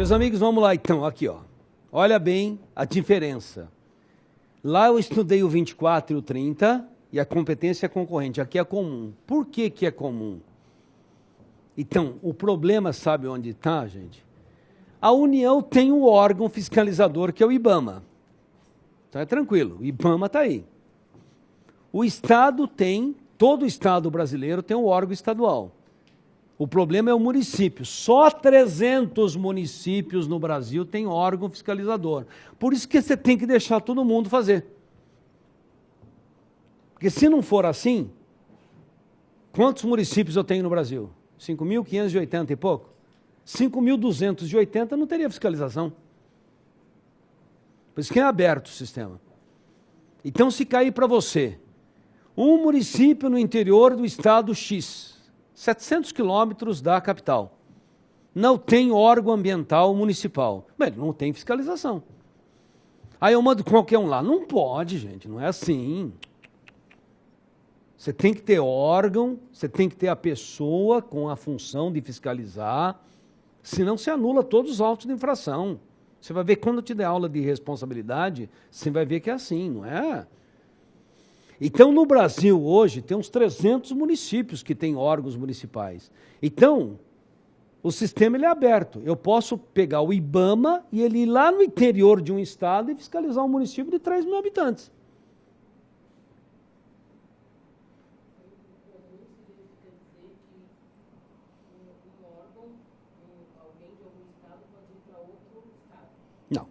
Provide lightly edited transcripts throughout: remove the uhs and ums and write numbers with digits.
Meus amigos, vamos lá então, aqui ó. Olha bem a diferença. Lá eu estudei o 24 e o 30 e a competência é concorrente. Aqui é comum. Por que que é comum? Então, o problema sabe onde está, gente? A União tem um órgão fiscalizador que é o IBAMA. Então é tranquilo, o IBAMA está aí. O Estado tem, todo o Estado brasileiro tem um órgão estadual. O problema é o município. Só 300 municípios no Brasil têm órgão fiscalizador. Por isso que você tem que deixar todo mundo fazer. Porque se não for assim, quantos municípios eu tenho no Brasil? 5.580 e pouco? 5.280 não teria fiscalização. Por isso que é aberto o sistema. Então, se cair para você, um município no interior do estado X, 700 quilômetros da capital, não tem órgão ambiental municipal, mas não tem fiscalização. Aí eu mando qualquer um lá. Não pode, gente, não é assim. Você tem que ter órgão, você tem que ter a pessoa com a função de fiscalizar, senão você anula todos os autos de infração. Você vai ver, quando eu te der aula de responsabilidade, você vai ver que é assim, não é? Então, no Brasil, hoje, tem uns 300 municípios que têm órgãos municipais. Então, o sistema ele é aberto. Eu posso pegar o IBAMA e ele ir lá no interior de um estado e fiscalizar um município de 3 mil habitantes. Não.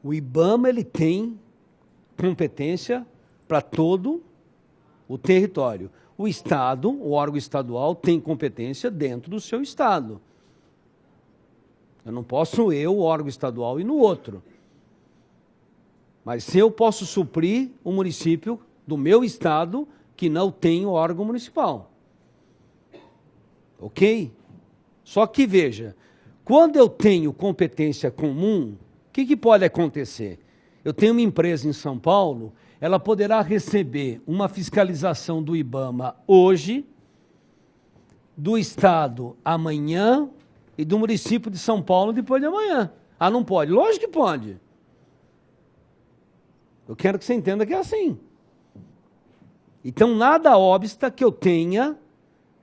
O IBAMA ele tem competência para todo o território. O Estado, o órgão estadual, tem competência dentro do seu Estado. Eu não posso, o órgão estadual, ir no outro. Mas se eu posso suprir um município do meu Estado que não tem o órgão municipal. Ok? Só que, veja, quando eu tenho competência comum, o que pode acontecer? Eu tenho uma empresa em São Paulo, ela poderá receber uma fiscalização do IBAMA hoje, do Estado amanhã e do município de São Paulo depois de amanhã. Ah, não pode? Lógico que pode. Eu quero que você entenda que é assim. Então, nada obsta que eu tenha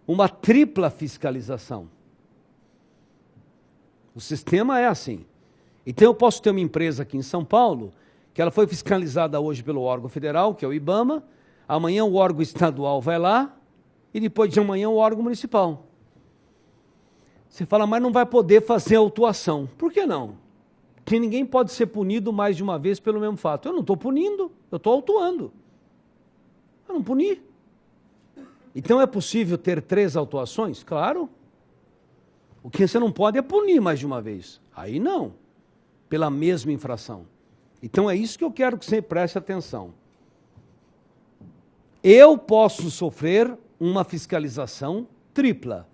uma tripla fiscalização. O sistema é assim. Então, eu posso ter uma empresa aqui em São Paulo que ela foi fiscalizada hoje pelo órgão federal, que é o IBAMA, amanhã o órgão estadual vai lá, e depois de amanhã o órgão municipal. Você fala, mas não vai poder fazer autuação. Por que não? Porque ninguém pode ser punido mais de uma vez pelo mesmo fato. Eu não estou punindo, eu estou autuando. Eu não puni. Então é possível ter 3 autuações? Claro. O que você não pode é punir mais de uma vez. Aí não, pela mesma infração. Então é isso que eu quero que você preste atenção. Eu posso sofrer uma fiscalização tripla,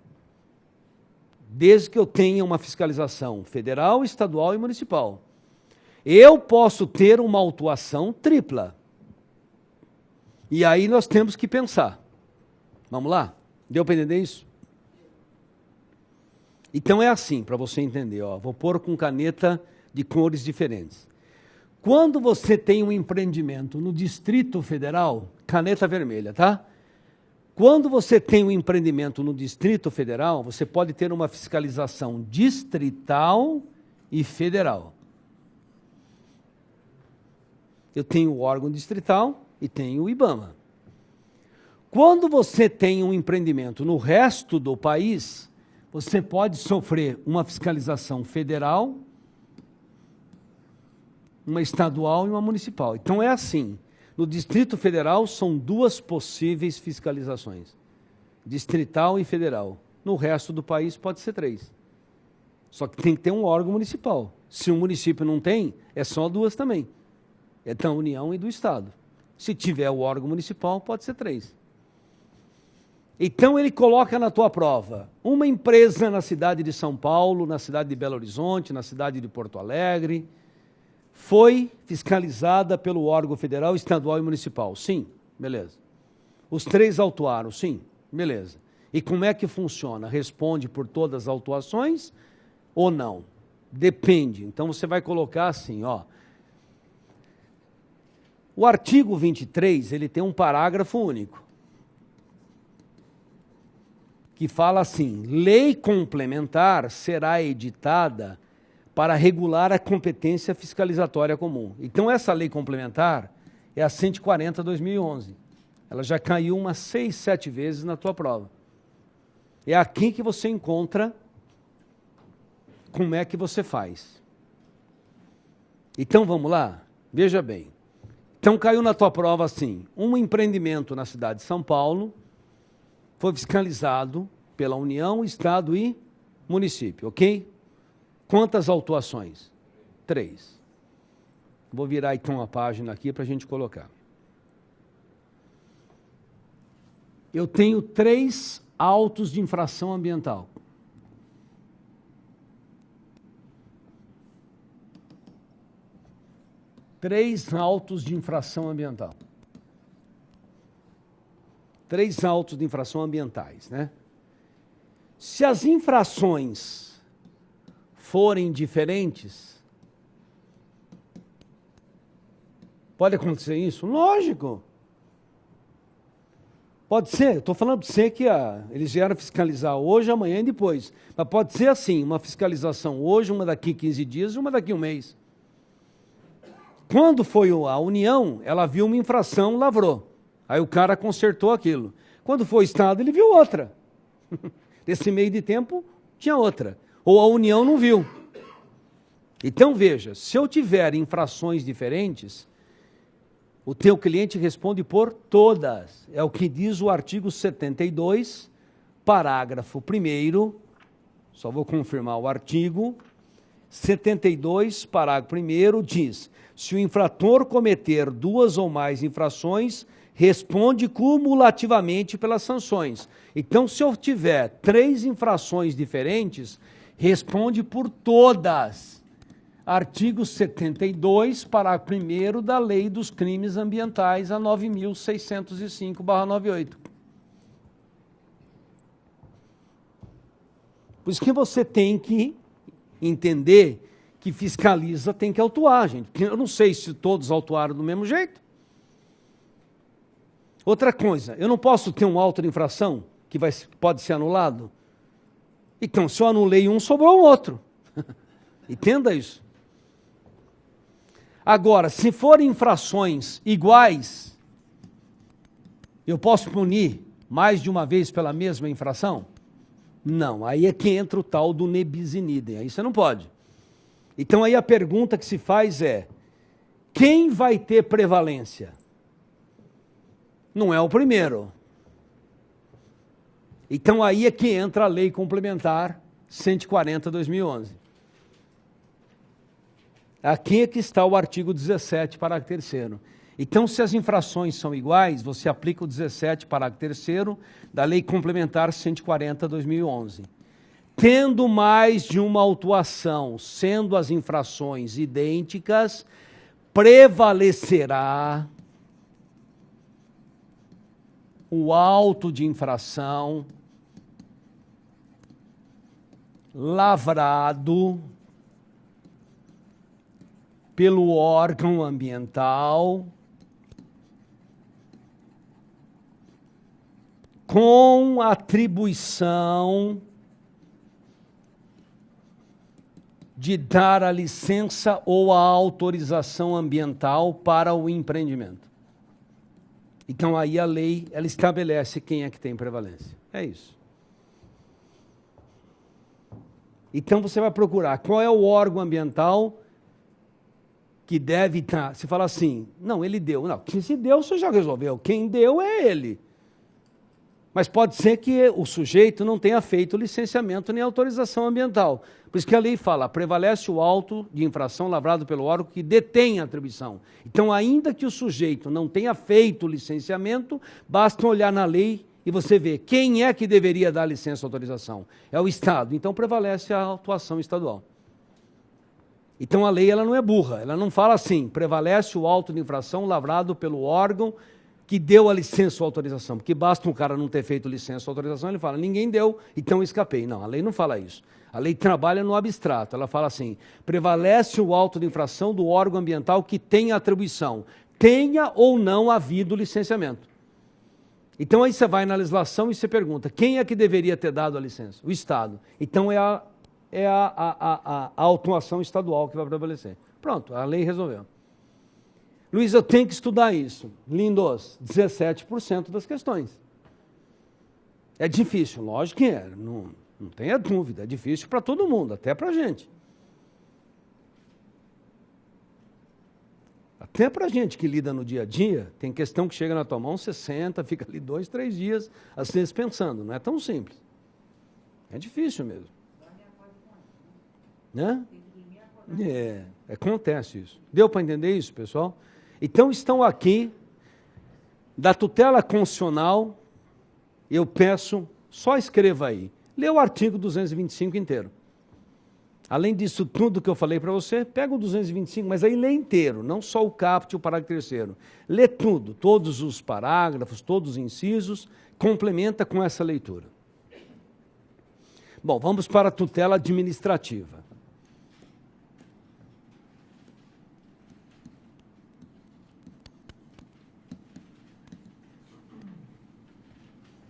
desde que eu tenha uma fiscalização federal, estadual e municipal. Eu posso ter uma autuação tripla. E aí nós temos que pensar. Vamos lá? Deu para entender isso? Então é assim, para você entender. Ó, vou pôr com caneta de cores diferentes. Quando você tem um empreendimento no Distrito Federal, caneta vermelha, tá? Quando você tem um empreendimento no Distrito Federal, você pode ter uma fiscalização distrital e federal. Eu tenho o órgão distrital e tenho o IBAMA. Quando você tem um empreendimento no resto do país, você pode sofrer uma fiscalização federal, uma estadual e uma municipal. Então é assim, no Distrito Federal são 2 possíveis fiscalizações, distrital e federal. No resto do país pode ser 3. Só que tem que ter um órgão municipal. Se o município não tem, é só 2 também. É da União e do Estado. Se tiver o órgão municipal, pode ser 3. Então ele coloca na tua prova uma empresa na cidade de São Paulo, na cidade de Belo Horizonte, na cidade de Porto Alegre, foi fiscalizada pelo órgão federal, estadual e municipal. Sim, beleza. Os 3 autuaram, sim, beleza. E como é que funciona? Responde por todas as autuações ou não? Depende. Então você vai colocar assim, ó. O artigo 23, ele tem um parágrafo único, que fala assim: lei complementar será editada para regular a competência fiscalizatória comum. Então essa lei complementar é a 140/2011. Ela já caiu umas 6, 7 vezes na tua prova. É aqui que você encontra como é que você faz. Então vamos lá? Veja bem. Então caiu na tua prova assim: um empreendimento na cidade de São Paulo foi fiscalizado pela União, Estado e município, ok? Quantas autuações? 3. Vou virar então a página aqui para a gente colocar. Eu tenho 3 autos de infração ambiental. Três autos de infração ambiental. 3 autos de infração ambientais, né? Se as infrações forem diferentes, pode acontecer isso? Lógico. Pode ser, estou falando para você que eles vieram fiscalizar hoje, amanhã e depois. Mas pode ser assim, uma fiscalização hoje, uma daqui 15 dias e uma daqui 1 mês. Quando foi a União, ela viu uma infração, lavrou. Aí o cara consertou aquilo. Quando foi o Estado, ele viu outra. Nesse meio de tempo, tinha outra. Ou a União não viu. Então, veja, se eu tiver infrações diferentes, o teu cliente responde por todas. É o que diz o artigo 72, parágrafo 1º, só vou confirmar o artigo, 72, parágrafo 1º, diz: se o infrator cometer 2 ou mais infrações, responde cumulativamente pelas sanções. Então, se eu tiver 3 infrações diferentes, responde por todas. Artigo 72, parágrafo 1º da Lei dos Crimes Ambientais, a 9.605/98. Por isso que você tem que entender que fiscaliza tem que autuar, gente. Porque eu não sei se todos autuaram do mesmo jeito. Outra coisa, eu não posso ter um auto de infração que pode ser anulado? Então, se eu anulei um, sobrou um outro. Entenda isso. Agora, se forem infrações iguais, eu posso punir mais de uma vez pela mesma infração? Não, aí é que entra o tal do ne bis in idem, aí você não pode. Então aí a pergunta que se faz é: quem vai ter prevalência? Não é o primeiro. Então aí é que entra a Lei Complementar 140/2011. Aqui é que está o artigo 17, parágrafo 3º. Então, se as infrações são iguais, você aplica o 17, parágrafo 3º da Lei Complementar 140/2011. Tendo mais de uma autuação, sendo as infrações idênticas, prevalecerá o auto de infração lavrado pelo órgão ambiental com atribuição de dar a licença ou a autorização ambiental para o empreendimento. Então aí a lei, ela estabelece quem é que tem prevalência. É isso. Então você vai procurar qual é o órgão ambiental que deve estar. Se fala assim, não, ele deu. Não, quem se deu, você já resolveu. Quem deu é ele. Mas pode ser que o sujeito não tenha feito licenciamento nem autorização ambiental. Por isso que a lei fala, prevalece o auto de infração lavrado pelo órgão que detém a atribuição. Então, ainda que o sujeito não tenha feito licenciamento, basta olhar na lei e você vê quem é que deveria dar licença ou autorização. É o Estado. Então, prevalece a atuação estadual. Então, a lei ela não é burra. Ela não fala assim, prevalece o auto de infração lavrado pelo órgão que deu a licença ou autorização, porque basta um cara não ter feito licença ou autorização, ele fala, ninguém deu, então eu escapei. Não, a lei não fala isso. A lei trabalha no abstrato, ela fala assim, prevalece o auto de infração do órgão ambiental que tenha atribuição, tenha ou não havido licenciamento. Então aí você vai na legislação e você pergunta, quem é que deveria ter dado a licença? O Estado. Então é a autuação estadual que vai prevalecer. Pronto, a lei resolveu. Luiz, eu tenho que estudar isso. Lindos, 17% das questões. É difícil, lógico que é, não tenha dúvida, é difícil para todo mundo, até para a gente. Até para a gente que lida no dia a dia, tem questão que chega na tua mão, você senta, fica ali 2, 3 dias, às vezes pensando, não é tão simples. É difícil mesmo. Né? Acontece isso. Deu para entender isso, pessoal? Então estão aqui, da tutela constitucional, eu peço, só escreva aí, lê o artigo 225 inteiro. Além disso tudo que eu falei para você, pega o 225, mas aí lê inteiro, não só o caput e o parágrafo 3º. Lê tudo, todos os parágrafos, todos os incisos, complementa com essa leitura. Bom, vamos para a tutela administrativa.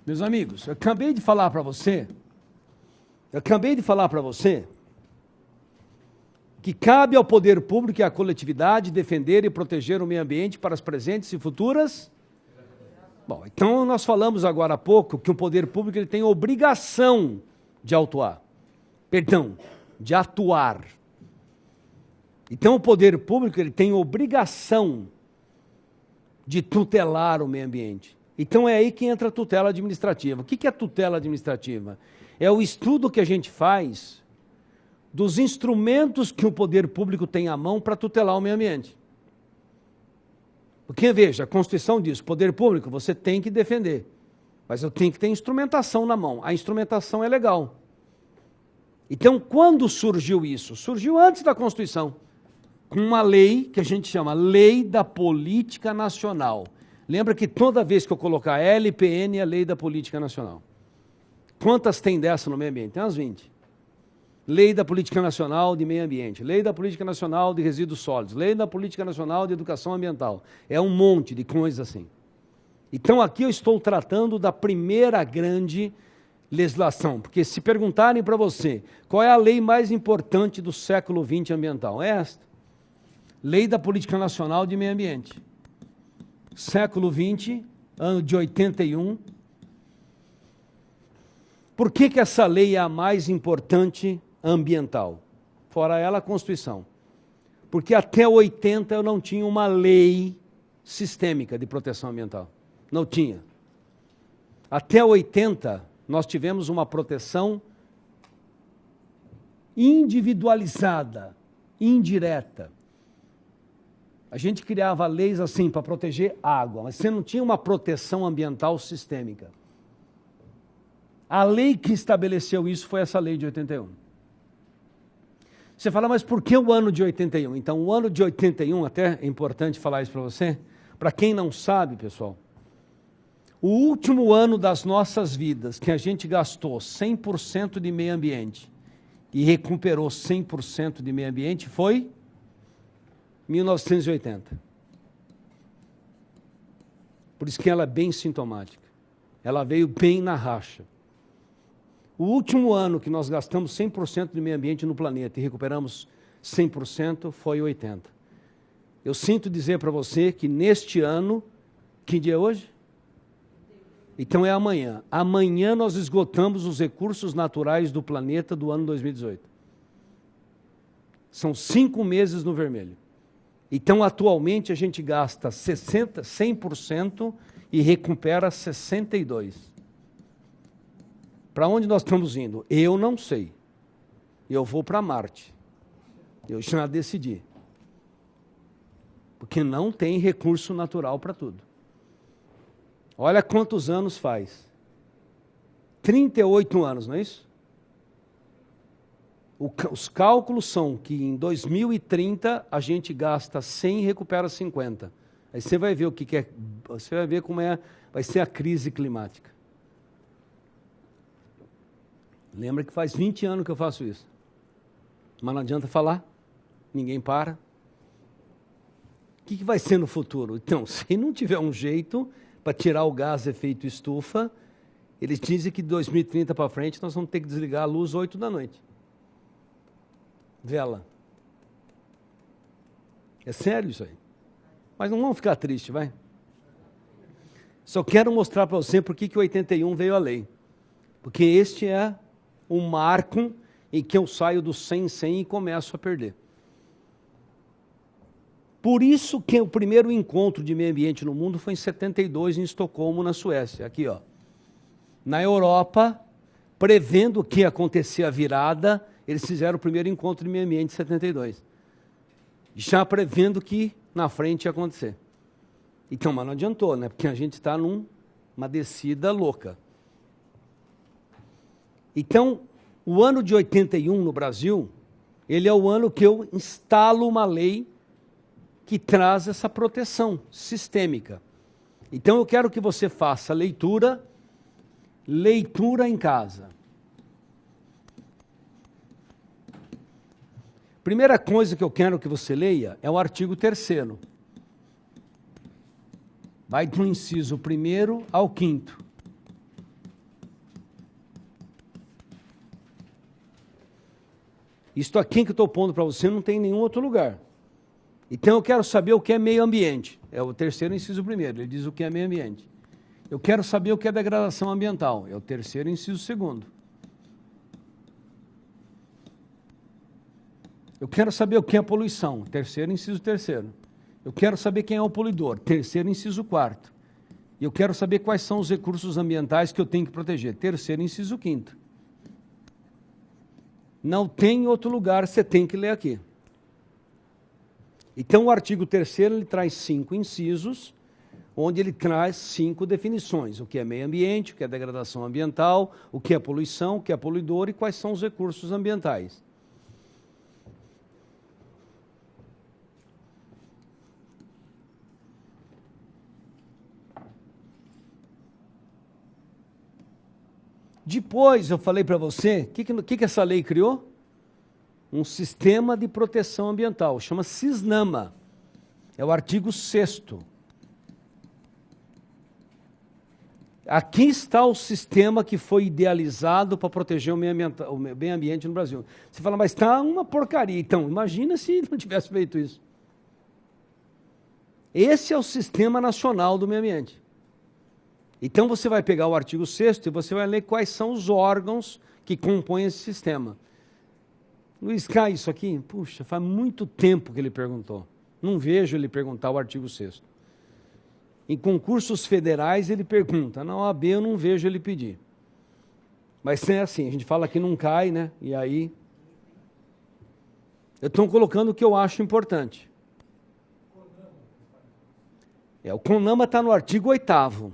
Meus amigos, eu acabei de falar para você que cabe ao poder público e à coletividade defender e proteger o meio ambiente para as presentes e futuras. Bom, então nós falamos agora há pouco que o poder público ele tem obrigação de de atuar. Então o poder público ele tem obrigação de tutelar o meio ambiente. Então é aí que entra a tutela administrativa. O que é a tutela administrativa? É o estudo que a gente faz dos instrumentos que o poder público tem à mão para tutelar o meio ambiente. Porque, veja, a Constituição diz, poder público você tem que defender, mas eu tenho que ter instrumentação na mão. A instrumentação é legal. Então, quando surgiu isso? Surgiu antes da Constituição, com uma lei que a gente chama Lei da Política Nacional. Lembra que toda vez que eu colocar LPN é Lei da Política Nacional. Quantas tem dessa no meio ambiente? Tem umas 20. Lei da Política Nacional de Meio Ambiente, Lei da Política Nacional de Resíduos Sólidos, Lei da Política Nacional de Educação Ambiental. É um monte de coisas assim. Então aqui eu estou tratando da primeira grande legislação, porque se perguntarem para você qual é a lei mais importante do século XX ambiental, é esta. Lei da Política Nacional de Meio Ambiente. Século XX, ano de 81. Por que essa lei é a mais importante ambiental? Fora ela, a Constituição. Porque até 80 eu não tinha uma lei sistêmica de proteção ambiental. Não tinha. Até 80 nós tivemos uma proteção individualizada, indireta. A gente criava leis assim para proteger água, mas você não tinha uma proteção ambiental sistêmica. A lei que estabeleceu isso foi essa lei de 81. Você fala, mas por que o ano de 81? Então, o ano de 81, até é importante falar isso para você, para quem não sabe, pessoal, o último ano das nossas vidas que a gente gastou 100% de meio ambiente e recuperou 100% de meio ambiente foi 1980. Por isso que ela é bem sintomática. Ela veio bem na racha. O último ano que nós gastamos 100% de meio ambiente no planeta e recuperamos 100% foi 80. Eu sinto dizer para você que neste ano, que dia é hoje? Então é amanhã. Amanhã nós esgotamos os recursos naturais do planeta do ano 2018. São 5 meses no vermelho. Então, atualmente, a gente gasta 100% e recupera 62%. Para onde nós estamos indo? Eu não sei. Eu vou para Marte. Eu já decidi. Porque não tem recurso natural para tudo. Olha quantos anos faz. 38 anos, não é isso? Os cálculos são que em 2030 a gente gasta 100 e recupera 50. Aí você vai ver o que é você vai ver como vai ser a crise climática. Lembra que faz 20 anos que eu faço isso. Mas não adianta falar, ninguém para. O que vai ser no futuro? Então, se não tiver um jeito para tirar o gás de efeito estufa, eles dizem que de 2030 para frente nós vamos ter que desligar a luz 8 da noite. Vela. É sério isso aí. Mas não vamos ficar tristes, vai? Só quero mostrar para você por que o 81 veio a lei. Porque este é um marco em que eu saio do 100 e começo a perder. Por isso que o primeiro encontro de meio ambiente no mundo foi em 72, em Estocolmo, na Suécia. Aqui, ó. Na Europa, prevendo que ia acontecer a virada, eles fizeram o primeiro encontro de meio ambiente em 72. Já prevendo que na frente ia acontecer. Então, mas não adiantou, né? Porque a gente está numa descida louca. Então, o ano de 81 no Brasil, ele é o ano que eu instalo uma lei que traz essa proteção sistêmica. Então, eu quero que você faça leitura em casa. Primeira coisa que eu quero que você leia é o artigo 3º. Vai do inciso 1º ao 5º. Isto aqui que eu estou pondo para você não tem em nenhum outro lugar. Então eu quero saber o que é meio ambiente. É o 3º inciso 1º, ele diz o que é meio ambiente. Eu quero saber o que é degradação ambiental. É o 3º inciso 2º. Eu quero saber o que é poluição, 3º inciso 3º. Eu quero saber quem é o poluidor, 3º inciso 4º. E eu quero saber quais são os recursos ambientais que eu tenho que proteger, 3º inciso 5º. Não tem outro lugar, você tem que ler aqui. Então o artigo 3º ele traz 5 incisos, onde ele traz 5 definições, o que é meio ambiente, o que é degradação ambiental, o que é poluição, o que é poluidor e quais são os recursos ambientais. Depois eu falei para você, o que essa lei criou? Um sistema de proteção ambiental, chama CISNAMA, é o artigo 6º. Aqui está o sistema que foi idealizado para proteger o meio ambiente no Brasil. Você fala, mas está uma porcaria. Então, imagina se não tivesse feito isso. Esse é o Sistema Nacional do Meio Ambiente. Então você vai pegar o artigo 6º e você vai ler quais são os órgãos que compõem esse sistema. Luiz, cai isso aqui? Puxa, faz muito tempo que ele perguntou. Não vejo ele perguntar o artigo 6º. Em concursos federais ele pergunta, na OAB eu não vejo ele pedir. Mas é assim, a gente fala que não cai, né? E aí, eu estou colocando o que eu acho importante. O CONAMA está no artigo 8º.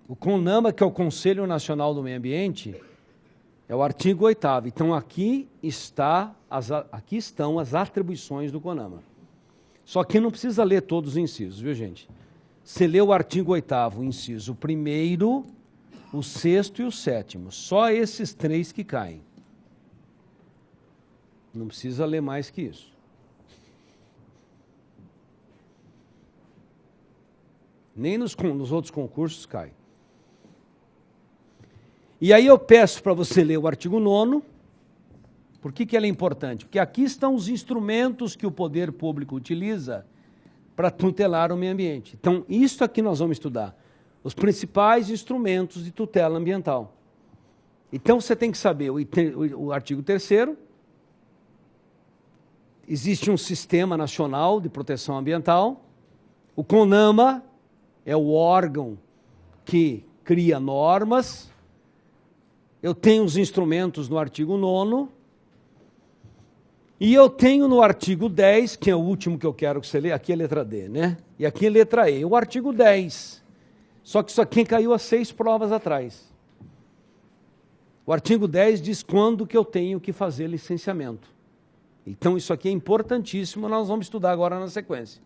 O CONAMA, que é o Conselho Nacional do Meio Ambiente, é o artigo 8º. Então, aqui estão as atribuições do CONAMA. Só que não precisa ler todos os incisos, viu, gente? Você lê o artigo 8º, o inciso 1º, o 6º e o 7º. Só esses 3 que caem. Não precisa ler mais que isso. Nem nos outros concursos cai. E aí eu peço para você ler o artigo 9º. Por que ele é importante? Porque aqui estão os instrumentos que o poder público utiliza para tutelar o meio ambiente. Então, isso aqui nós vamos estudar. Os principais instrumentos de tutela ambiental. Então, você tem que saber o artigo 3º. Existe um Sistema Nacional de Proteção Ambiental. O CONAMA é o órgão que cria normas. Eu tenho os instrumentos no artigo 9º. E eu tenho no artigo 10, que é o último que eu quero que você leia, aqui é a letra D, né? E aqui é a letra E, o artigo 10. Só que isso aqui caiu há 6 provas atrás. O artigo 10 diz quando que eu tenho que fazer licenciamento. Então isso aqui é importantíssimo, nós vamos estudar agora na sequência.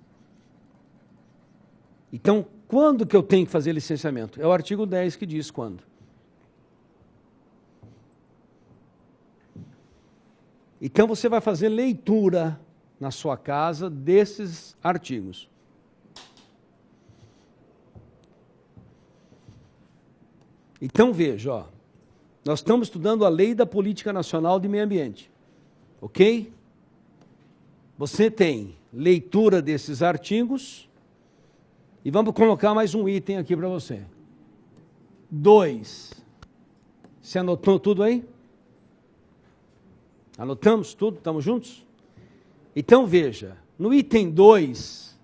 Então, quando que eu tenho que fazer licenciamento? É o artigo 10 que diz quando. Então, você vai fazer leitura na sua casa desses artigos. Então, veja, ó, nós estamos estudando a Lei da Política Nacional de Meio Ambiente, ok? Você tem leitura desses artigos e vamos colocar mais um item aqui para você. 2. Você anotou tudo aí? Anotamos tudo? Estamos juntos? Então, veja, no item 2,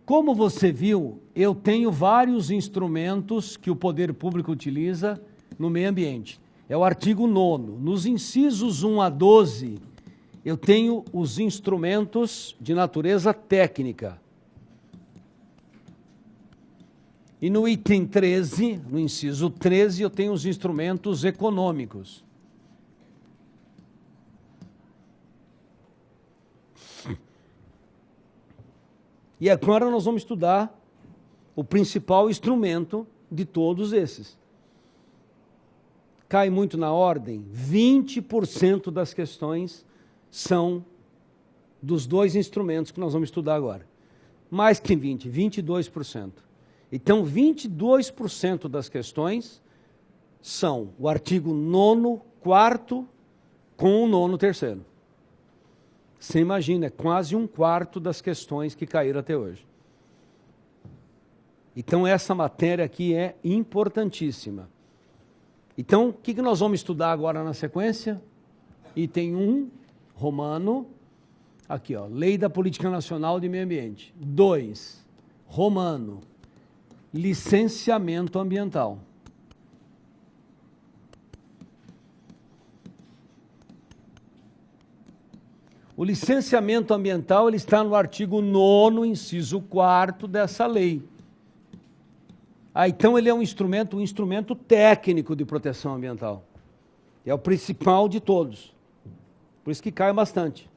como você viu, eu tenho vários instrumentos que o poder público utiliza no meio ambiente. É o artigo 9º. Nos incisos 1 a 12, eu tenho os instrumentos de natureza técnica. E no item 13, no inciso 13, eu tenho os instrumentos econômicos. E agora nós vamos estudar o principal instrumento de todos esses. Cai muito na ordem, 20% das questões são dos dois instrumentos que nós vamos estudar agora. Mais que 20%, 22%. Então, 22% das questões são o artigo 9º, 4º, com o 9º, 3º. Você imagina, é quase 1/4 das questões que caíram até hoje. Então, essa matéria aqui é importantíssima. Então, o que nós vamos estudar agora na sequência? Item 1, romano, aqui, ó, Lei da Política Nacional de Meio Ambiente. 2, romano, licenciamento ambiental. O licenciamento ambiental ele está no artigo 9º, inciso 4º dessa lei. Então ele é um instrumento técnico de proteção ambiental. É o principal de todos. Por isso que cai bastante.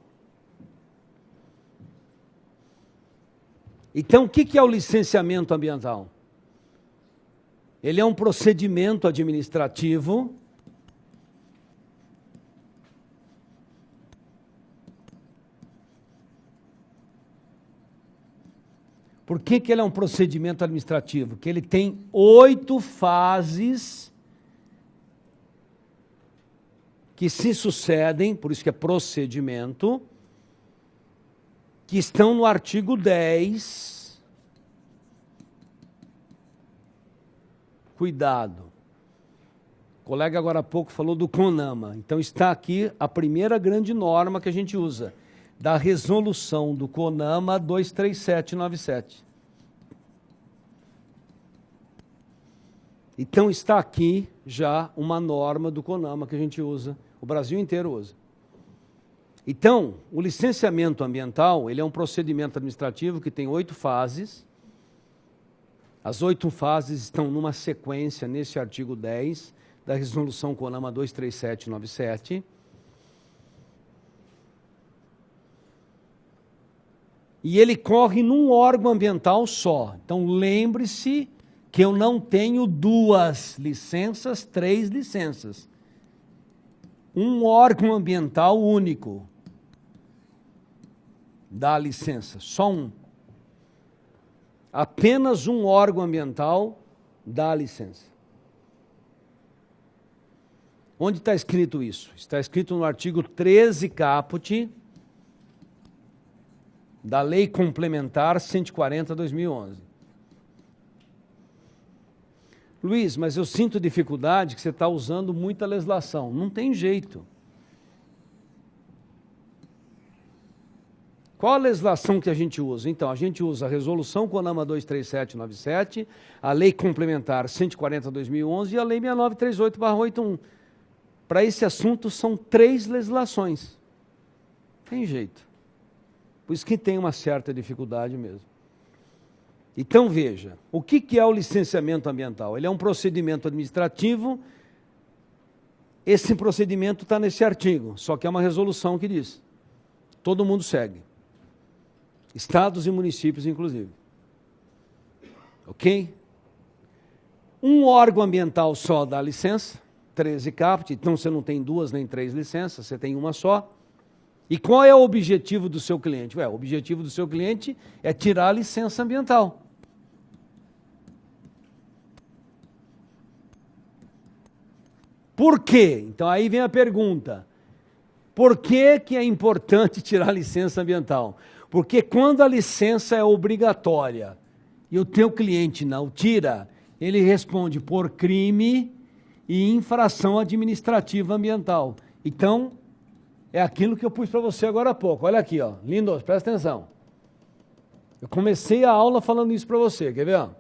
Então, o que é o licenciamento ambiental? Ele é um procedimento administrativo Por que ele é um procedimento administrativo? Que ele tem 8 fases que se sucedem, por isso que é procedimento, que estão no artigo 10. Cuidado. O colega agora há pouco falou do CONAMA. Então está aqui a primeira grande norma que a gente usa, da resolução do CONAMA 23797. Então está aqui já uma norma do CONAMA que a gente usa, o Brasil inteiro usa. Então, o licenciamento ambiental, ele é um procedimento administrativo que tem 8 fases. As 8 fases estão numa sequência nesse artigo 10 da resolução CONAMA 23797. E ele corre num órgão ambiental só. Então, lembre-se que eu não tenho 2 licenças, 3 licenças. Um órgão ambiental único dá licença, só um. Apenas um órgão ambiental dá licença. Onde está escrito isso? Está escrito no artigo 13 caput da Lei Complementar 140/2011. Luiz, mas eu sinto dificuldade que você está usando muita legislação. Não tem jeito. Qual a legislação que a gente usa? Então, a gente usa a Resolução CONAMA 23797, a Lei Complementar 140/2011 e a Lei 6938/81. Para esse assunto, são 3 legislações. Tem jeito. Por isso que tem uma certa dificuldade mesmo. Então, veja, o que é o licenciamento ambiental? Ele é um procedimento administrativo. Esse procedimento está nesse artigo, só que é uma resolução que diz. Todo mundo segue. Estados e municípios, inclusive. Ok? Um órgão ambiental só dá licença, 13 caput, então você não tem 2 nem 3 licenças, você tem uma só. E qual é o objetivo do seu cliente? O objetivo do seu cliente é tirar a licença ambiental. Por quê? Então aí vem a pergunta. Por que é importante tirar a licença ambiental? Porque quando a licença é obrigatória e o teu cliente não tira, ele responde por crime e infração administrativa ambiental. Então, é aquilo que eu pus para você agora há pouco. Olha aqui, ó. Lindos, presta atenção. Eu comecei a aula falando isso para você, quer ver? Ó?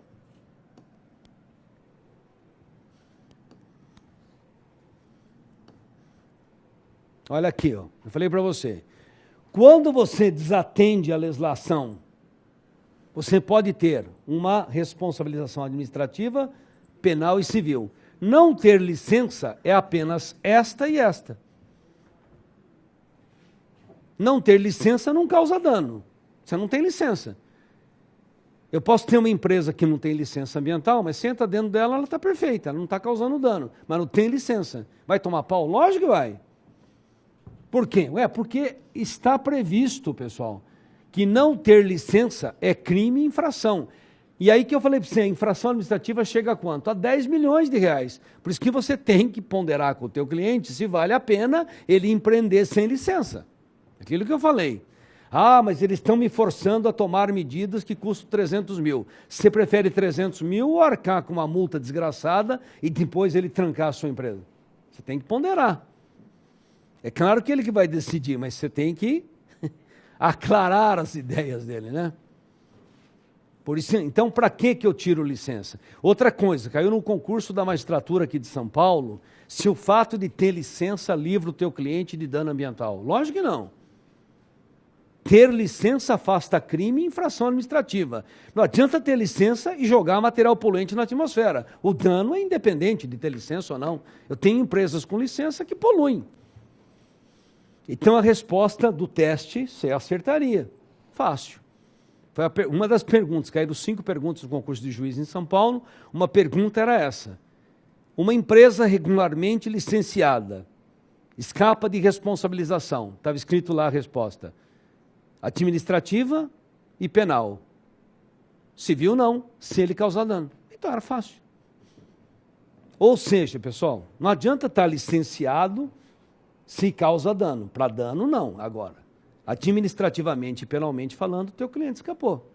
Olha aqui, ó. Eu falei para você. Quando você desatende a legislação, você pode ter uma responsabilização administrativa, penal e civil. Não ter licença é apenas esta e esta. Não ter licença não causa dano. Você não tem licença. Eu posso ter uma empresa que não tem licença ambiental, mas senta dentro dela, ela está perfeita, ela não está causando dano, mas não tem licença. Vai tomar pau? Lógico que vai. Por quê? Porque está previsto, pessoal, que não ter licença é crime e infração. E aí que eu falei para você, a infração administrativa chega a quanto? A 10 milhões de reais. Por isso que você tem que ponderar com o teu cliente se vale a pena ele empreender sem licença. Aquilo que eu falei. Ah, mas eles estão me forçando a tomar medidas que custam 300 mil. Você prefere 300 mil ou arcar com uma multa desgraçada e depois ele trancar a sua empresa? Você tem que ponderar. É claro que ele que vai decidir, mas você tem que aclarar as ideias dele, né? Por isso, então, para que eu tiro licença? Outra coisa, caiu no concurso da magistratura aqui de São Paulo, se o fato de ter licença livra o teu cliente de dano ambiental. Lógico que não. Ter licença afasta crime e infração administrativa. Não adianta ter licença e jogar material poluente na atmosfera. O dano é independente de ter licença ou não. Eu tenho empresas com licença que poluem. Então a resposta do teste você acertaria. Fácil. Foi uma das perguntas, caíram 5 perguntas no concurso de juiz em São Paulo. Uma pergunta era essa. Uma empresa regularmente licenciada escapa de responsabilização. Estava escrito lá a resposta. Administrativa e penal. Civil não, se ele causar dano. Então era fácil. Ou seja, pessoal, não adianta estar licenciado se causa dano. Para dano, não, agora. Administrativamente e penalmente falando, o teu cliente escapou.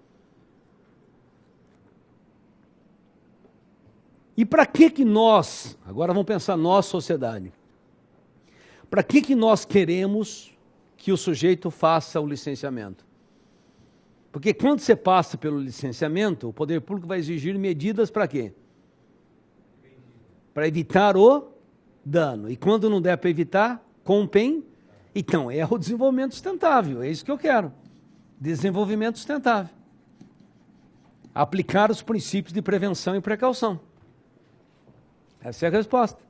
E para que nós, agora vamos pensar nós, sociedade, para que nós queremos que o sujeito faça o licenciamento? Porque quando você passa pelo licenciamento, o poder público vai exigir medidas para quê? Para evitar o dano. E quando não der para evitar, então é o desenvolvimento sustentável, é isso que eu quero. Desenvolvimento sustentável. Aplicar os princípios de prevenção e precaução. Essa é a resposta.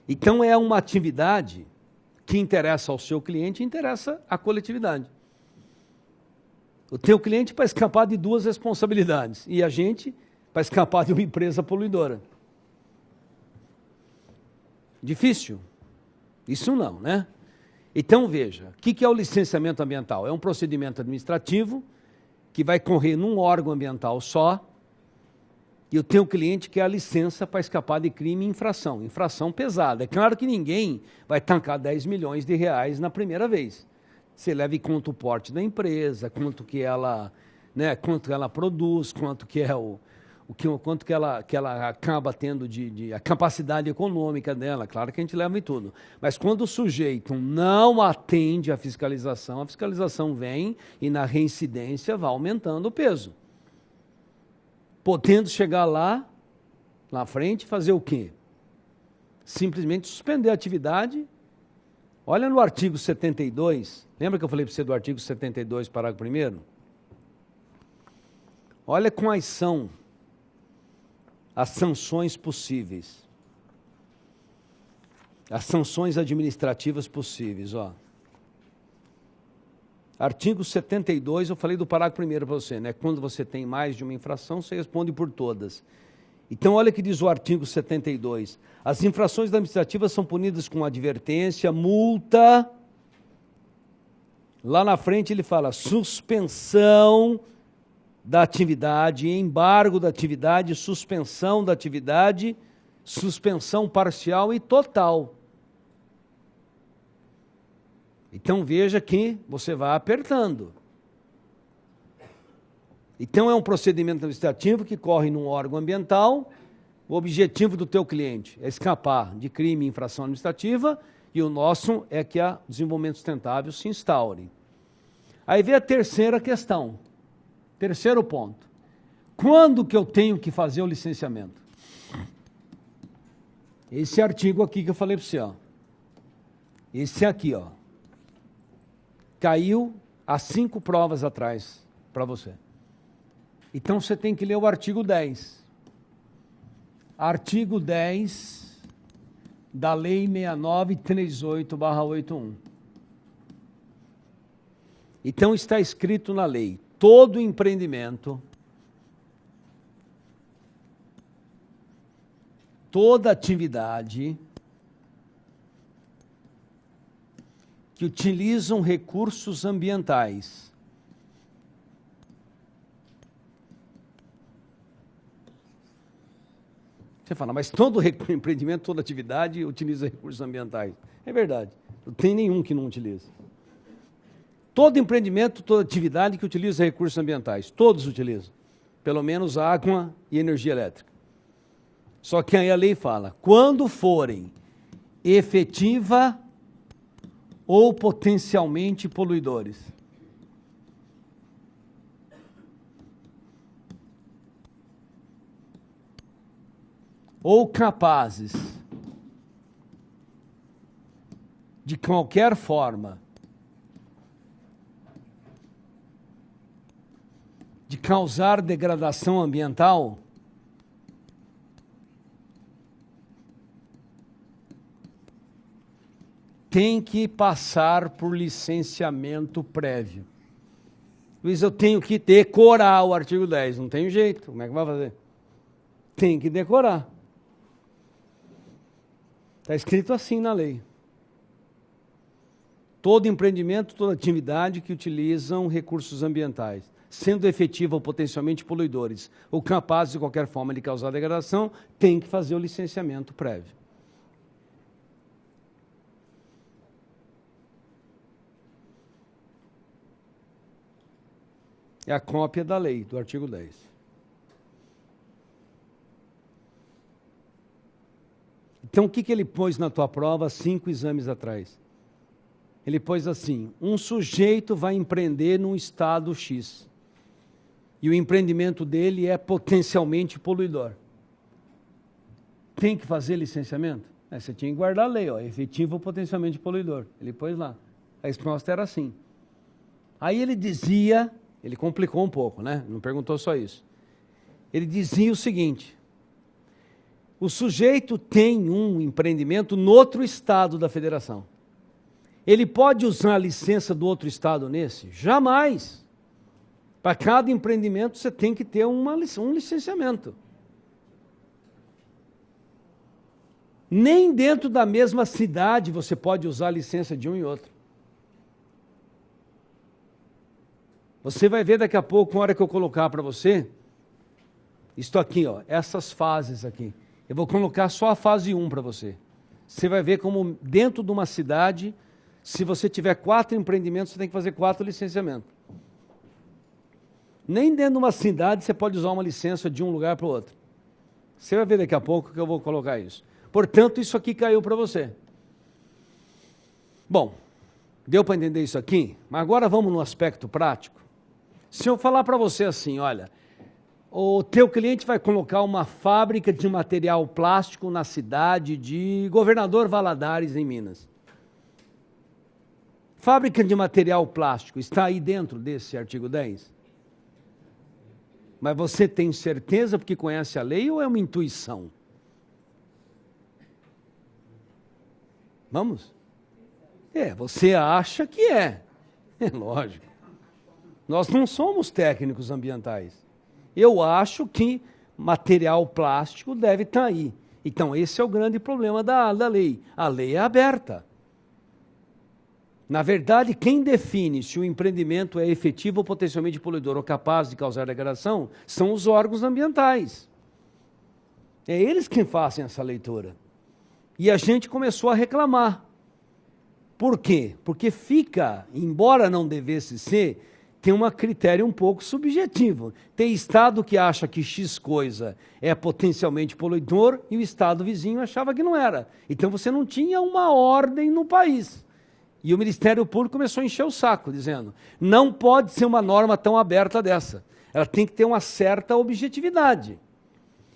Então é uma atividade que interessa ao seu cliente e interessa à coletividade. O teu cliente para escapar de 2 responsabilidades e a gente para escapar de uma empresa poluidora. Difícil? Isso não, né? Então veja, o que é o licenciamento ambiental? É um procedimento administrativo que vai correr num órgão ambiental só e o teu cliente quer a licença para escapar de crime e infração. Infração pesada. É claro que ninguém vai tancar 10 milhões de reais na primeira vez. Você leva em conta o porte da empresa, quanto que ela produz, quanto que é quanto que ela acaba tendo a capacidade econômica dela. Claro que a gente leva em tudo. Mas quando o sujeito não atende à fiscalização, a fiscalização vem e na reincidência vai aumentando o peso. Podendo chegar lá, na frente, fazer o quê? Simplesmente suspender a atividade. Olha no artigo 72, lembra que eu falei para você do artigo 72, parágrafo 1º? Olha quais são as sanções possíveis. As sanções administrativas possíveis, ó. Artigo 72, eu falei do parágrafo primeiro para você, né? Quando você tem mais de uma infração, você responde por todas. Então, olha o que diz o artigo 72. As infrações administrativas são punidas com advertência, multa. Lá na frente ele fala suspensão da atividade, embargo da atividade, suspensão da atividade, suspensão parcial e total. Então veja que você vai apertando. Então é um procedimento administrativo que corre num órgão ambiental. O objetivo do teu cliente é escapar de crime e infração administrativa e o nosso é que o desenvolvimento sustentável se instaure. Aí vem a terceira questão, terceiro ponto. Quando que eu tenho que fazer o licenciamento? Esse artigo aqui que eu falei para você, ó. Esse aqui, ó. Caiu há 5 provas atrás para você. Então você tem que ler o artigo 10. Artigo 10 da Lei 6938/81. Então está escrito na lei, todo empreendimento, toda atividade que utilizam recursos ambientais Você fala, mas todo empreendimento, toda atividade utiliza recursos ambientais. É verdade, não tem nenhum que não utiliza. Todo empreendimento, toda atividade que utiliza recursos ambientais, todos utilizam. Pelo menos água e energia elétrica. Só que aí a lei fala, quando forem efetiva ou potencialmente poluidores. Ou capazes de qualquer forma de causar degradação ambiental, tem que passar por licenciamento prévio. Luiz, eu tenho que decorar o artigo 10, não tem jeito, como é que vai fazer? Tem que decorar. Está escrito assim na lei. Todo empreendimento, toda atividade que utilizam recursos ambientais, sendo efetiva ou potencialmente poluidores, ou capazes de qualquer forma de causar degradação, tem que fazer o licenciamento prévio. É a cópia da lei, do artigo 10. Então, o que ele pôs na tua prova 5 exames atrás? Ele pôs assim, um sujeito vai empreender num estado X. E o empreendimento dele é potencialmente poluidor. Tem que fazer licenciamento? Você tinha que guardar a lei, ó, efetivo ou potencialmente poluidor. Ele pôs lá. A resposta era assim. Aí ele dizia, ele complicou um pouco, né? Não perguntou só isso. Ele dizia o seguinte, o sujeito tem um empreendimento no outro estado da federação. Ele pode usar a licença do outro estado nesse? Jamais. Para cada empreendimento você tem que ter um licenciamento. Nem dentro da mesma cidade você pode usar a licença de um e outro. Você vai ver daqui a pouco, na hora que eu colocar para você, isto aqui, ó, essas fases aqui. Eu vou colocar só a fase 1 para você. Você vai ver como dentro de uma cidade, se você tiver 4 empreendimentos, você tem que fazer 4 licenciamentos. Nem dentro de uma cidade você pode usar uma licença de um lugar para o outro. Você vai ver daqui a pouco que eu vou colocar isso. Portanto, isso aqui caiu para você. Bom, deu para entender isso aqui? Mas agora vamos no aspecto prático. Se eu falar para você assim, olha, o teu cliente vai colocar uma fábrica de material plástico na cidade de Governador Valadares, em Minas. Fábrica de material plástico está aí dentro desse artigo 10? Mas você tem certeza porque conhece a lei ou é uma intuição? Vamos? Você acha que é. É lógico. Nós não somos técnicos ambientais. Eu acho que material plástico deve estar aí. Então, esse é o grande problema da lei. A lei é aberta. Na verdade, quem define se o empreendimento é efetivo ou potencialmente poluidor ou capaz de causar degradação são os órgãos ambientais. É eles que fazem essa leitura. E a gente começou a reclamar. Por quê? Porque fica, embora não devesse ser, tem um critério um pouco subjetivo. Tem estado que acha que X coisa é potencialmente poluidor e o estado vizinho achava que não era. Então você não tinha uma ordem no país. E o Ministério Público começou a encher o saco, dizendo, não pode ser uma norma tão aberta dessa. Ela tem que ter uma certa objetividade.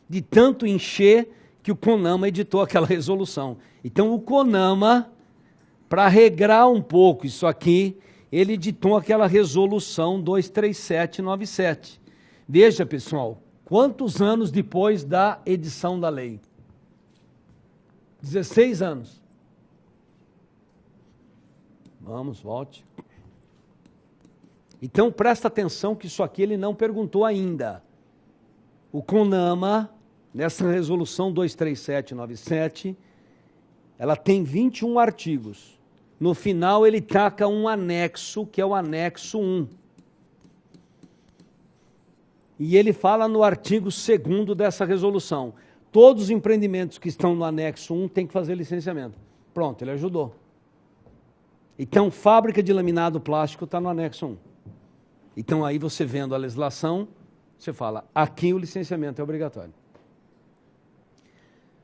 De tanto encher que o CONAMA editou aquela resolução. Então o CONAMA, para regrar um pouco isso aqui, ele editou aquela resolução 23797. Veja, pessoal, quantos anos depois da edição da lei? 16 anos. Vamos, volte. Então, presta atenção que isso aqui ele não perguntou ainda. O CONAMA, nessa resolução 23797, ela tem 21 artigos. No final, ele taca um anexo, que é o anexo 1. E ele fala no artigo 2º dessa resolução. Todos os empreendimentos que estão no anexo 1 têm que fazer licenciamento. Pronto, ele ajudou. Então, fábrica de laminado plástico está no anexo 1. Então, aí você vendo a legislação, você fala, aqui o licenciamento é obrigatório.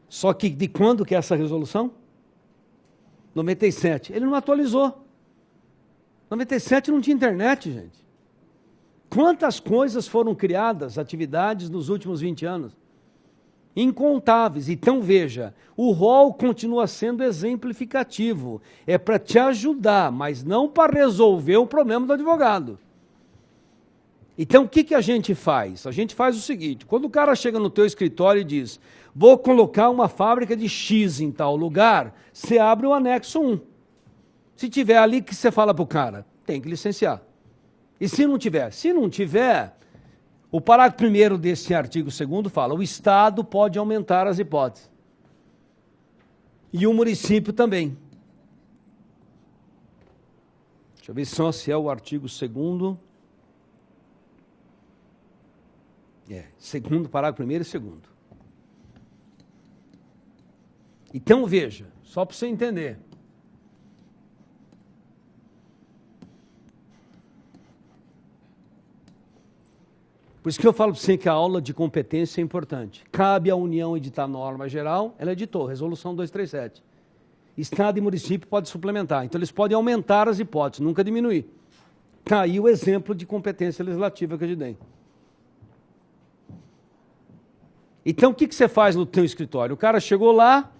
Só que de quando que é essa resolução? 97. Ele não atualizou. 97 não tinha internet, gente. Quantas coisas foram criadas, atividades, nos últimos 20 anos? Incontáveis. Então, veja, o rol continua sendo exemplificativo. É para te ajudar, mas não para resolver o problema do advogado. Então, o que a gente faz? A gente faz o seguinte, quando o cara chega no teu escritório e diz, vou colocar uma fábrica de X em tal lugar, você abre o anexo 1. Se tiver ali, que você fala para o cara? Tem que licenciar. E se não tiver? Se não tiver, o parágrafo 1º desse artigo 2º fala, o Estado pode aumentar as hipóteses. E o município também. Deixa eu ver só se é o artigo 2º. Segundo, parágrafo 1º e 2º. Então, veja, só para você entender. Por isso que eu falo para você que a aula de competência é importante. Cabe à União editar norma geral, ela editou, resolução 237. Estado e município podem suplementar. Então, eles podem aumentar as hipóteses, nunca diminuir. Está aí o exemplo de competência legislativa que eu te dei. Então, o que você faz no teu escritório? O cara chegou lá,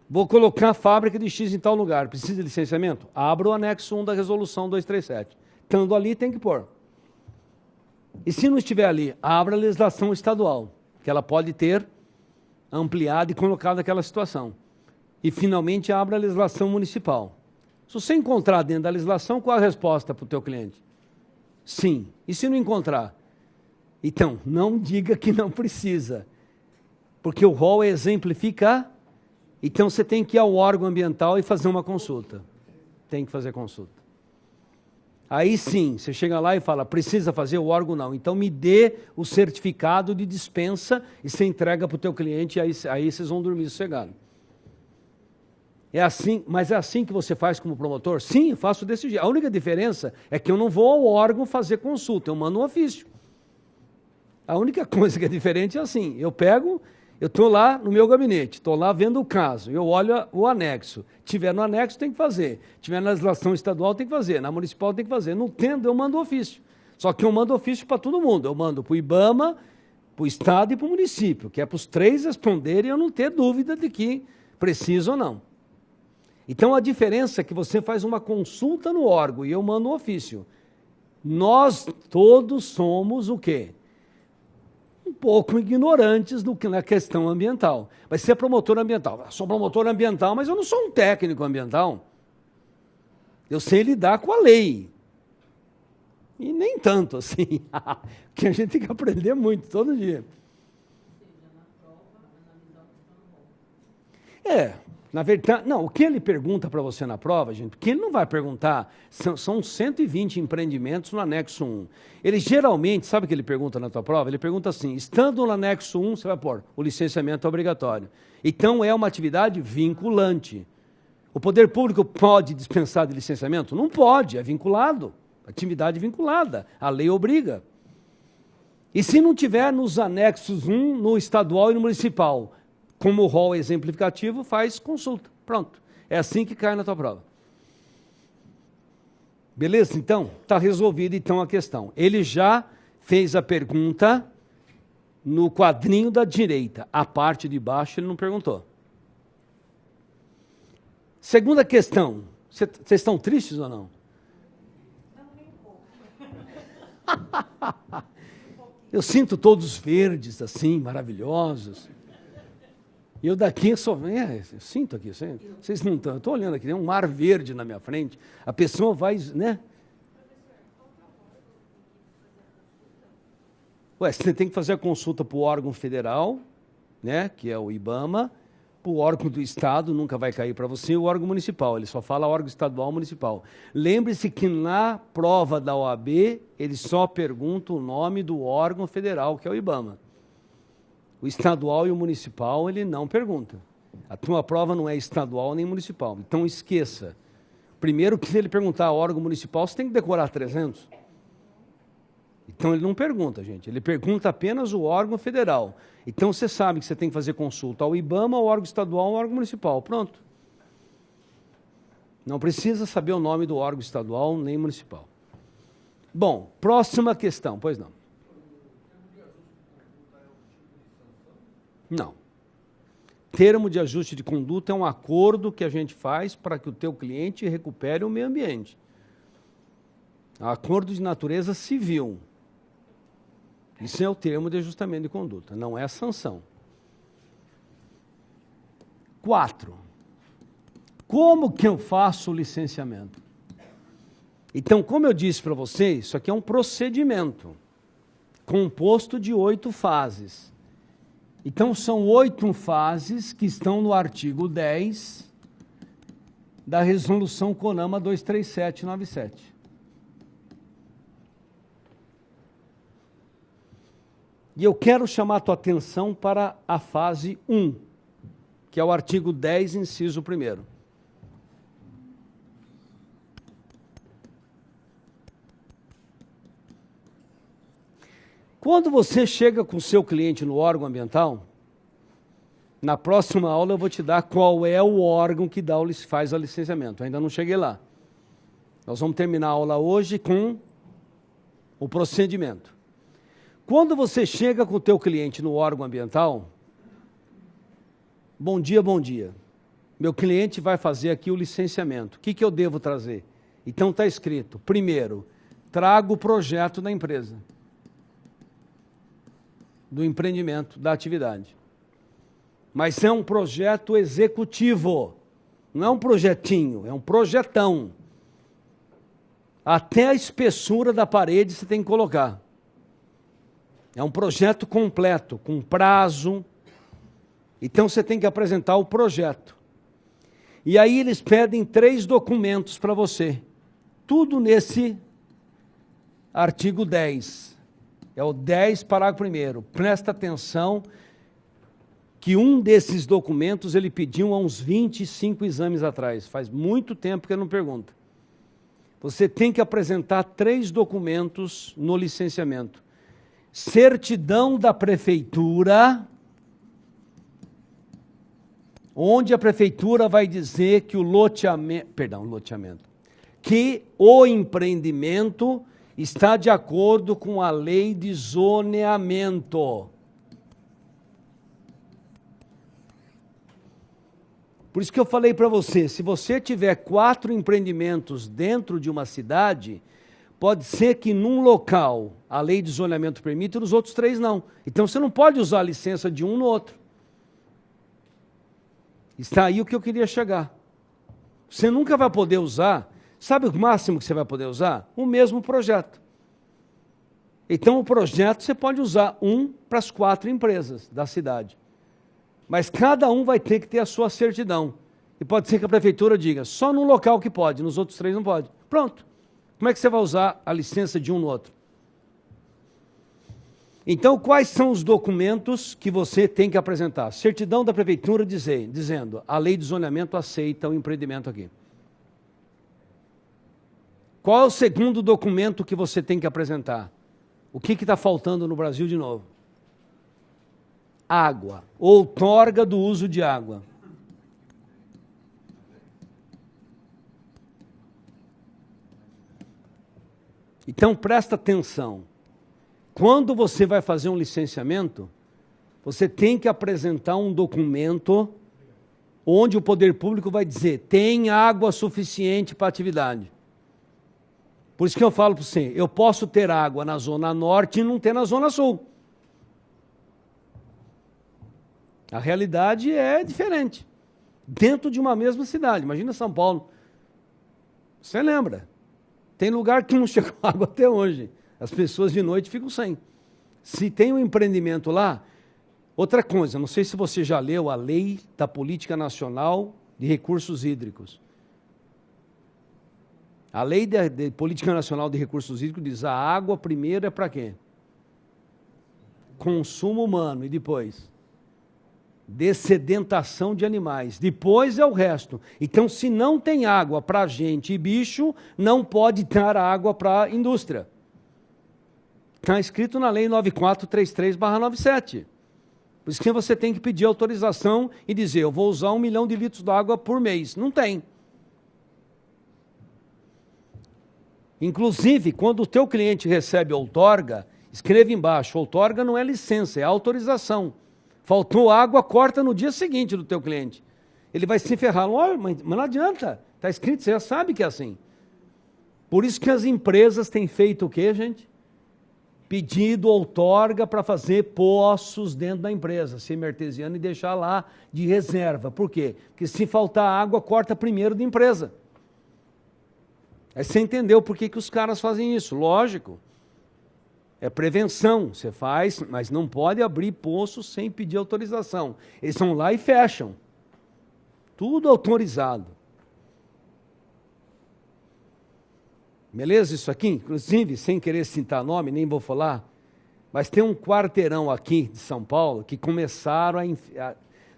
vou colocar a fábrica de X em tal lugar. Precisa de licenciamento? Abra o anexo 1 da resolução 237. Estando ali, tem que pôr. E se não estiver ali, abra a legislação estadual, que ela pode ter ampliado e colocado aquela situação. E, finalmente, abra a legislação municipal. Se você encontrar dentro da legislação, qual a resposta para o teu cliente? Sim. E se não encontrar? Então, não diga que não precisa, porque o rol exemplifica, então você tem que ir ao órgão ambiental e fazer uma consulta. Tem que fazer consulta. Aí sim, você chega lá e fala, precisa fazer o órgão? Não. Então me dê o certificado de dispensa e você entrega para o teu cliente e aí vocês vão dormir sossegado. É assim, mas é assim que você faz como promotor? Sim, eu faço desse jeito. A única diferença é que eu não vou ao órgão fazer consulta, eu mando um ofício. A única coisa que é diferente é assim, eu estou lá no meu gabinete, estou lá vendo o caso, eu olho o anexo. Tiver no anexo, tem que fazer. Tiver na legislação estadual, tem que fazer. Na municipal, tem que fazer. Não tendo, eu mando ofício. Só que eu mando ofício para todo mundo. Eu mando para o IBAMA, para o Estado e para o município, que é para os três responderem e eu não ter dúvida de que precisa ou não. Então, a diferença é que você faz uma consulta no órgão e eu mando um ofício. Nós todos somos o quê? Um pouco ignorantes na questão ambiental. Vai ser promotor ambiental. Eu sou promotor ambiental, mas eu não sou um técnico ambiental. Eu sei lidar com a lei. E nem tanto assim, porque a gente tem que aprender muito, todo dia. Na verdade, não, o que ele pergunta para você na prova, gente, porque ele não vai perguntar, são 120 empreendimentos no anexo 1. Ele geralmente, sabe o que ele pergunta na tua prova? Ele pergunta assim, estando no anexo 1, você vai pôr, o licenciamento é obrigatório. Então, é uma atividade vinculante. O poder público pode dispensar de licenciamento? Não pode, é vinculado. Atividade vinculada, a lei obriga. E se não tiver nos anexos 1, no estadual e no municipal, como o rol exemplificativo, faz consulta. Pronto. É assim que cai na tua prova. Beleza? Então, está resolvida então a questão. Ele já fez a pergunta no quadrinho da direita. A parte de baixo ele não perguntou. Segunda questão. Vocês estão tristes ou não? Eu sinto todos verdes, assim, maravilhosos. E eu daqui só eu sinto aqui, vocês não estão, eu estou olhando aqui, tem um mar verde na minha frente, a pessoa vai, né? Ué, você tem que fazer a consulta para o órgão federal, né, que é o IBAMA, para o órgão do Estado, nunca vai cair para você, o órgão municipal, ele só fala órgão estadual municipal. Lembre-se que na prova da OAB, ele só pergunta o nome do órgão federal, que é o IBAMA. O estadual e o municipal, ele não pergunta. A tua prova não é estadual nem municipal, então esqueça. Primeiro que se ele perguntar órgão municipal, você tem que decorar 300. Então ele não pergunta, gente, ele pergunta apenas o órgão federal. Então você sabe que você tem que fazer consulta ao IBAMA, ao órgão estadual, ao órgão municipal, pronto. Não precisa saber o nome do órgão estadual nem municipal. Bom, próxima questão, pois não. Não. Termo de ajuste de conduta é um acordo que a gente faz para que o teu cliente recupere o meio ambiente. É um acordo de natureza civil. Isso é o termo de ajustamento de conduta, não é a sanção. 4. Como que eu faço o licenciamento? Então, como eu disse para vocês, isso aqui é um procedimento composto de 8 fases. Então, são 8 fases que estão no artigo 10 da Resolução CONAMA 23797. E eu quero chamar a tua atenção para a fase 1, que é o artigo 10, inciso 1º. Quando você chega com o seu cliente no órgão ambiental, na próxima aula eu vou te dar qual é o órgão que faz o licenciamento. Eu ainda não cheguei lá. Nós vamos terminar a aula hoje com o procedimento. Quando você chega com o teu cliente no órgão ambiental, bom dia, meu cliente vai fazer aqui o licenciamento. O que eu devo trazer? Então está escrito, primeiro, traga o projeto da empresa, do empreendimento, da atividade. Mas é um projeto executivo, não é um projetinho, é um projetão. Até a espessura da parede você tem que colocar. É um projeto completo, com prazo. Então você tem que apresentar o projeto. E aí eles pedem 3 documentos para você. Tudo nesse artigo 10. É o 10, parágrafo 1º. Presta atenção que um desses documentos ele pediu há uns 25 exames atrás. Faz muito tempo que ele não pergunta. Você tem que apresentar 3 documentos no licenciamento. Certidão da prefeitura, onde a prefeitura vai dizer que que o empreendimento está de acordo com a lei de zoneamento. Por isso que eu falei para você, se você tiver 4 empreendimentos dentro de uma cidade, pode ser que num local a lei de zoneamento permite e nos outros 3 não. Então você não pode usar a licença de um no outro. Está aí o que eu queria chegar. Você nunca vai poder usar Sabe o máximo que você vai poder usar? O mesmo projeto. Então, o projeto você pode usar um para as 4 empresas da cidade. Mas cada um vai ter que ter a sua certidão. E pode ser que a prefeitura diga, só num local que pode, nos outros 3 não pode. Pronto. Como é que você vai usar a licença de um no outro? Então, quais são os documentos que você tem que apresentar? Certidão da prefeitura dizendo, a lei de zoneamento aceita o empreendimento aqui. Qual é o segundo documento que você tem que apresentar? O que está faltando no Brasil de novo? Água, outorga do uso de água. Então, presta atenção. Quando você vai fazer um licenciamento, você tem que apresentar um documento onde o poder público vai dizer, tem água suficiente para a atividade. Por isso que eu falo para você, eu posso ter água na Zona Norte e não ter na Zona Sul. A realidade é diferente. Dentro de uma mesma cidade. Imagina São Paulo. Você lembra? Tem lugar que não chegou água até hoje. As pessoas de noite ficam sem. Se tem um empreendimento lá, outra coisa, não sei se você já leu a Lei da Política Nacional de Recursos Hídricos. A Lei de Política Nacional de Recursos Hídricos diz a água primeiro é para quê? Consumo humano e depois? Dessedentação de animais. Depois é o resto. Então, se não tem água para gente e bicho, não pode dar água para a indústria. Está escrito na Lei 9433/97. Por isso que você tem que pedir autorização e dizer, eu vou usar 1 milhão de litros de água por mês. Não tem. Inclusive, quando o teu cliente recebe outorga, escreva embaixo, outorga não é licença, é autorização. Faltou água, corta no dia seguinte do teu cliente. Ele vai se ferrar. Olha, mas não adianta. Está escrito, você já sabe que é assim. Por isso que as empresas têm feito o quê, gente? Pedido outorga para fazer poços dentro da empresa, semi-artesiano, e deixar lá de reserva. Por quê? Porque se faltar água, corta primeiro da empresa. Aí você entendeu por que os caras fazem isso. Lógico. É prevenção, você faz, mas não pode abrir poço sem pedir autorização. Eles vão lá e fecham. Tudo autorizado. Beleza isso aqui? Inclusive, sem querer citar nome, nem vou falar, mas tem um quarteirão aqui de São Paulo que começaram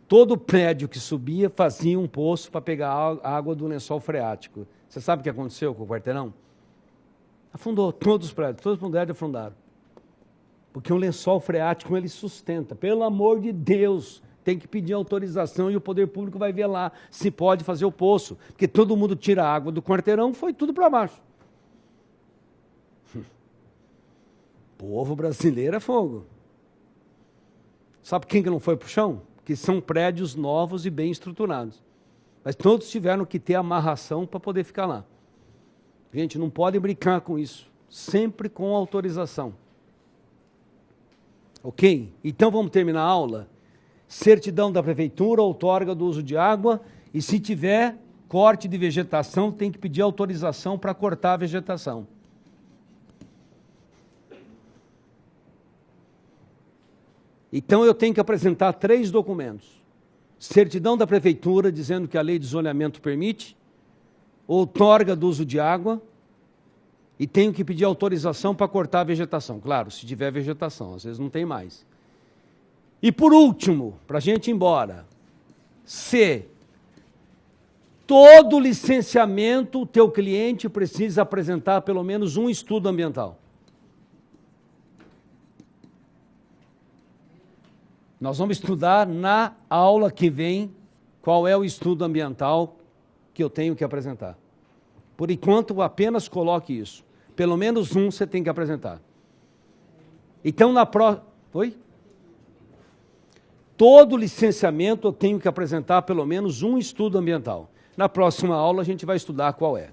todo prédio que subia fazia um poço para pegar a água do lençol freático. Você sabe o que aconteceu com o quarteirão? Afundou, todos os prédios afundaram. Porque o lençol freático ele sustenta. Pelo amor de Deus, tem que pedir autorização e o poder público vai ver lá se pode fazer o poço. Porque todo mundo tira a água do quarteirão, foi tudo para baixo. Povo brasileiro é fogo. Sabe quem que não foi para o chão? Que são prédios novos e bem estruturados. Mas todos tiveram que ter amarração para poder ficar lá. Gente, não pode brincar com isso. Sempre com autorização. Ok? Então vamos terminar a aula. Certidão da prefeitura, outorga do uso de água. E se tiver corte de vegetação, tem que pedir autorização para cortar a vegetação. Então eu tenho que apresentar 3 documentos. Certidão da prefeitura, dizendo que a lei de zoneamento permite, outorga do uso de água, e tenho que pedir autorização para cortar a vegetação. Claro, se tiver vegetação, às vezes não tem mais. E por último, para a gente ir embora, se todo licenciamento o teu cliente precisa apresentar pelo menos um estudo ambiental. Nós vamos estudar na aula que vem qual é o estudo ambiental que eu tenho que apresentar. Por enquanto, apenas coloque isso. Pelo menos um você tem que apresentar. Então, na próxima... Oi? Todo licenciamento eu tenho que apresentar pelo menos um estudo ambiental. Na próxima aula a gente vai estudar qual é.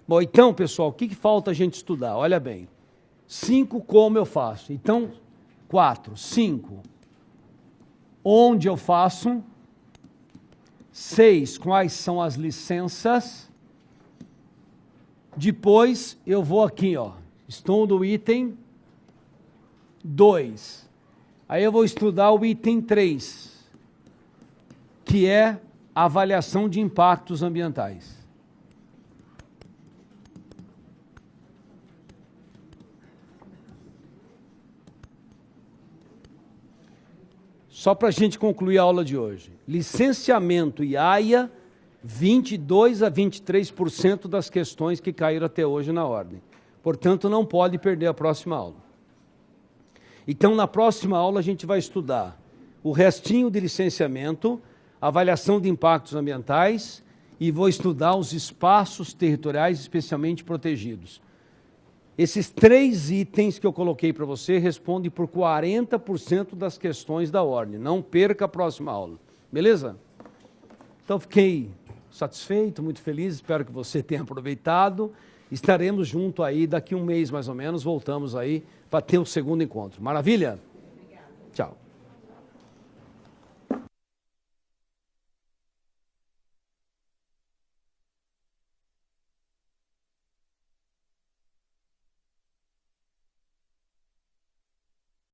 Bom, então, pessoal, o que falta a gente estudar? Olha bem. 5, como eu faço? Então, 4, 5... onde eu faço, 6, quais são as licenças, Depois eu vou aqui, ó, estou no item 2. Aí eu vou estudar o item 3, que é a avaliação de impactos ambientais. Só para a gente concluir a aula de hoje. Licenciamento e AIA, 22% a 23% das questões que caíram até hoje na ordem. Portanto, não pode perder a próxima aula. Então, na próxima aula, a gente vai estudar o restinho de licenciamento, avaliação de impactos ambientais e vou estudar os espaços territoriais especialmente protegidos. Esses 3 itens que eu coloquei para você respondem por 40% das questões da ordem. Não perca a próxima aula. Beleza? Então, fiquei satisfeito, muito feliz, espero que você tenha aproveitado. Estaremos junto aí, daqui um mês mais ou menos, voltamos aí para ter o segundo encontro. Maravilha? Obrigada. Tchau.